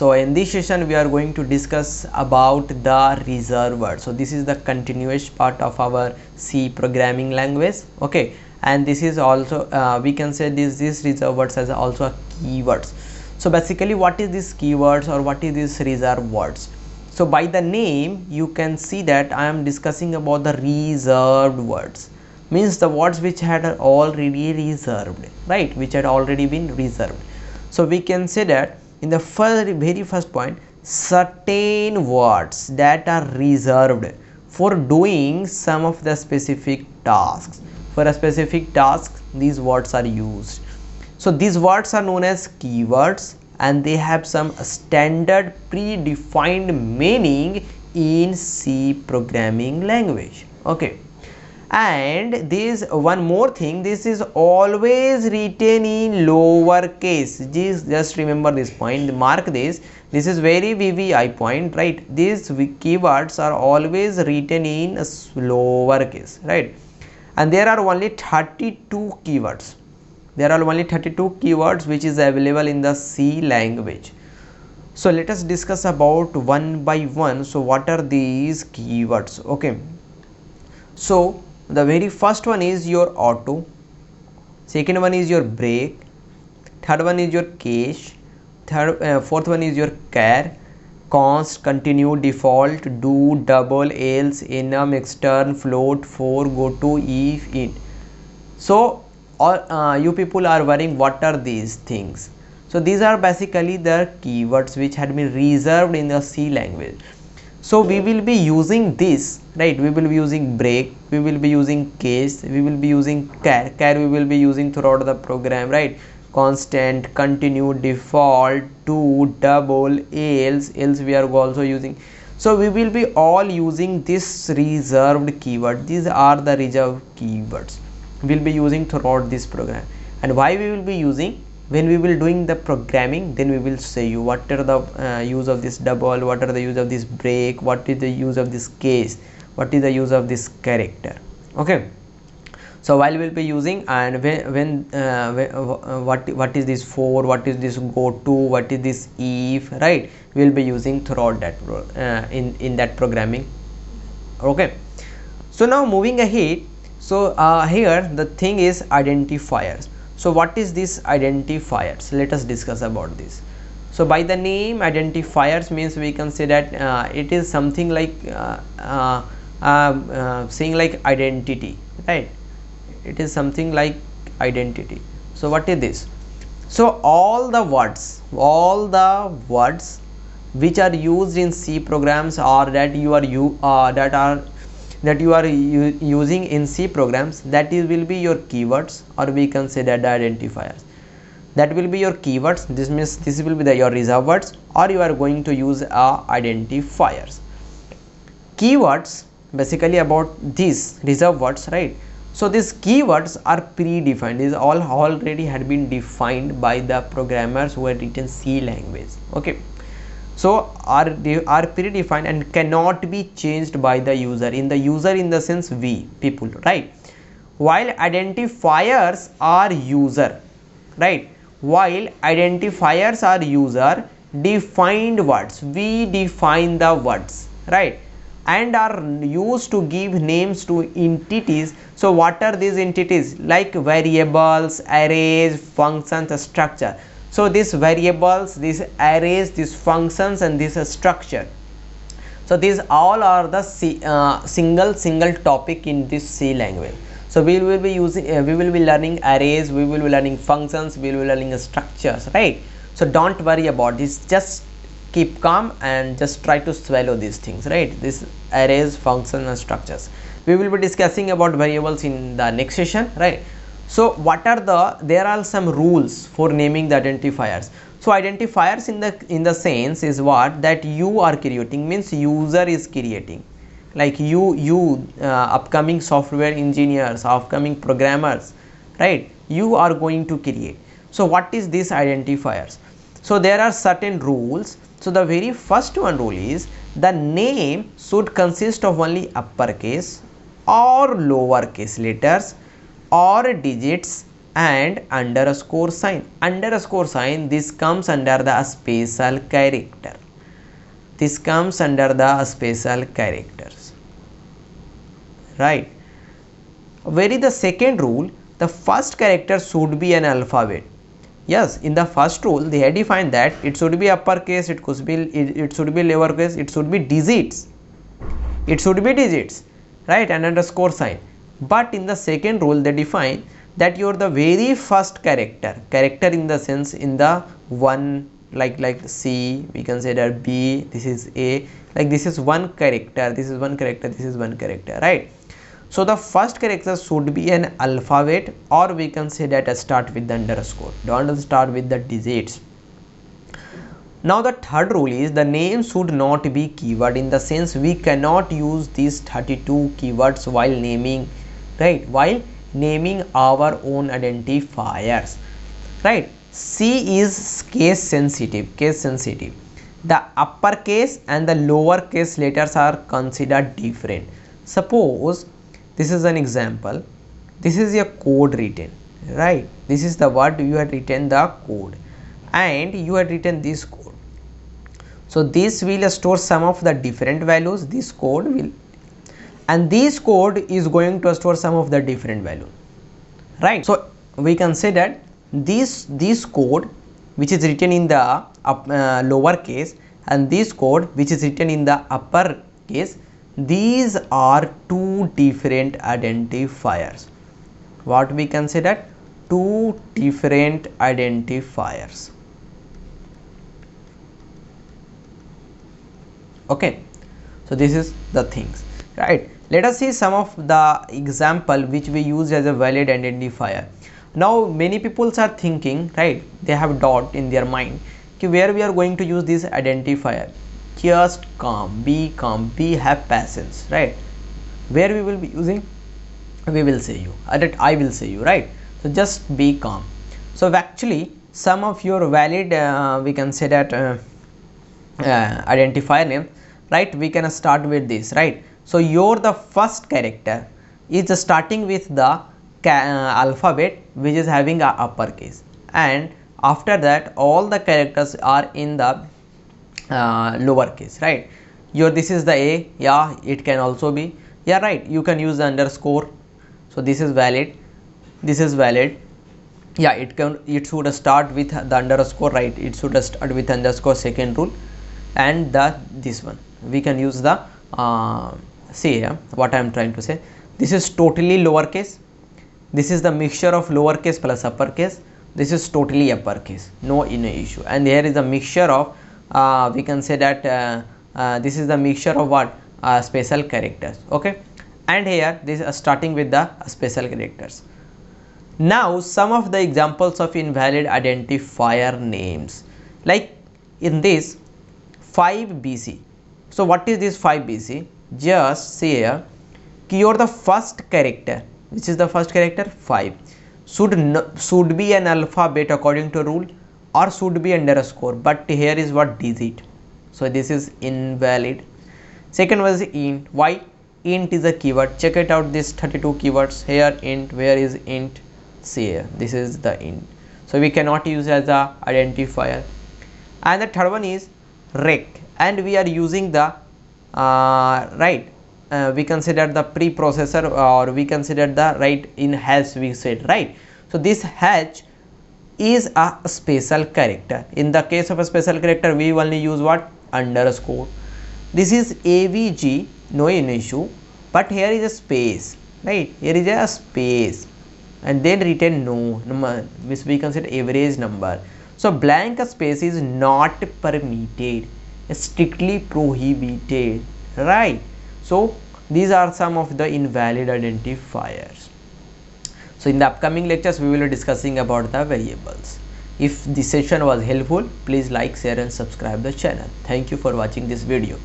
So in this session we are going to discuss about the reserved words. So this is the continuous part of our C programming language, okay, and this is also we can say this reserved words as also keywords. So basically what is this keywords or what is this reserved words? So by the name you can see that I am discussing about the reserved words, means the words which had already reserved, right, which had already been reserved. So we can say that in the very first point, certain words that are reserved for doing some of the specific tasks. For a specific task, these words are used. So these words are known as keywords and they have some standard predefined meaning in C programming language, okay. And this one more thing, this is always written in lower case. Just remember this point, mark this is very VVI point, right. These keywords are always written in lower case, right, and there are only 32 keywords. There are only 32 keywords which is available in the C language. So let us discuss about one by one. So what are these keywords, okay. So the very first one is your auto, second one is your break, third one is your cache, fourth one is your char, const, continue, default, do, double, else, enum, extern, float, for, go to, if, int. So you people are worrying what are these things. So these are basically the keywords which had been reserved in the C language. So we will be using this, right, we will be using break, we will be using case, we will be using char we will be using throughout the program, right, constant, continue, default, do, double, else we are also using. So we will be all using this reserved keyword. These are the reserved keywords we will be using throughout this program. And why we will be using? When we will doing the programming, then we will say you what are the use of this double, what are the use of this break, what is the use of this case, what is the use of this character, okay. So while we will be using, and what is this for, what is this go to, what is this if, right, we will be using throughout that in that programming, okay. So now moving ahead, so here the thing is identifiers. So what is this identifiers? Let us discuss about this. So by the name identifiers means we can say that it is something like saying like identity, right, it is something like identity. So what is this? So all the words which are used in C programs or that you are using in C programs, that will be your keywords, or we can say that the identifiers. That will be your keywords. This means this will be your reserved words, or you are going to use identifiers. Keywords basically about these reserved words, right. So these keywords are predefined. These all already had been defined by the programmers who had written C language, okay. So are predefined and cannot be changed by the user. In the sense we people, right. While identifiers are user, right, while identifiers are user defined words, we define the words, right, and are used to give names to entities. So what are these entities? Like variables, arrays, functions, structure. So these variables, these arrays, these functions, and this structure, so these all are the single topic in this C language. So we will be using we will be learning arrays, we will be learning functions, we will be learning structures, right. So don't worry about this, just keep calm and just try to swallow these things, right, this arrays, functions and structures. We will be discussing about variables in the next session, right. So what are there are some rules for naming the identifiers. So identifiers in the sense is what that you are creating, means user is creating, like you upcoming software engineers, upcoming programmers, right, you are going to create. So what is this identifiers? So there are certain rules. So the very first one rule is the name should consist of only uppercase or lowercase letters or digits and underscore sign. Underscore sign, this comes under the special character. This comes under the special characters, right? Where is the second rule? The first character should be an alphabet. Yes, in the first rule they have defined that it should be uppercase, it should be lowercase, it should be digits. It should be digits, right? And underscore sign. But in the second rule they define that you are the very first character in the sense in the one, like C, we can say that B, this is A, like this is one character, this is one character, this is one character, right? So the first character should be an alphabet, or we can say that start with the underscore, don't start with the digits. Now the third rule is the name should not be keyword, in the sense we cannot use these 32 keywords while naming, right? While naming our own identifiers, right? C is case sensitive. The uppercase and the lowercase letters are considered different. Suppose this is an example, this is a code written, right? This is the what you had written the code, and you had written this code. So this will store some of the different values, this code will, and this code is going to store some of the different value, right? So we can say that this code which is written in the lower case and this code which is written in the upper case, these are two different identifiers. What we can say that? Two different identifiers. Okay, so this is the things, right? Let us see some of the example which we use as a valid identifier. Now many people are thinking, right, they have doubt in their mind where we are going to use this identifier. Just calm, be have patience, right? Where we will be using, we will say you, I will say you, right? So just be calm. So actually some of your valid we can say that identifier name, right, we can start with this, right? So your the first character is starting with the alphabet which is having a uppercase, and after that all the characters are in the lowercase, right? Your this is the A, yeah, it can also be, yeah, right, you can use the underscore. So this is valid, yeah, it should start with the underscore, right? It should start with underscore, second rule. And this one we can use the see here what I am trying to say, this is totally lowercase, this is the mixture of lowercase plus uppercase, this is totally uppercase, no issue. And here is a mixture of we can say that this is the mixture of what special characters, okay? And here this is starting with the special characters. Now some of the examples of invalid identifier names, like in this 5BC. So what is this 5BC? Just say here your the first character, which is the first character 5, should be an alphabet according to rule, or should be underscore, but here is what digit. So this is invalid. Second was int. Why? Int is a keyword. Check it out, this 32 keywords here. Int, where is int? See here, this is the int. So we cannot use as a identifier. And the third one is rec, and we are using the right, we consider the preprocessor, or we consider the right in hash, we said, right? So this hash is a special character. In the case of a special character we only use what? Underscore. This is AVG, no issue, but here is a space, right? Here is a space, and then written no number, which we consider average number. So blank space is not permitted, strictly prohibited, right? So these are some of the invalid identifiers. So in the upcoming lectures we will be discussing about the variables. If this session was helpful, please like, share and subscribe the channel. Thank you for watching this video.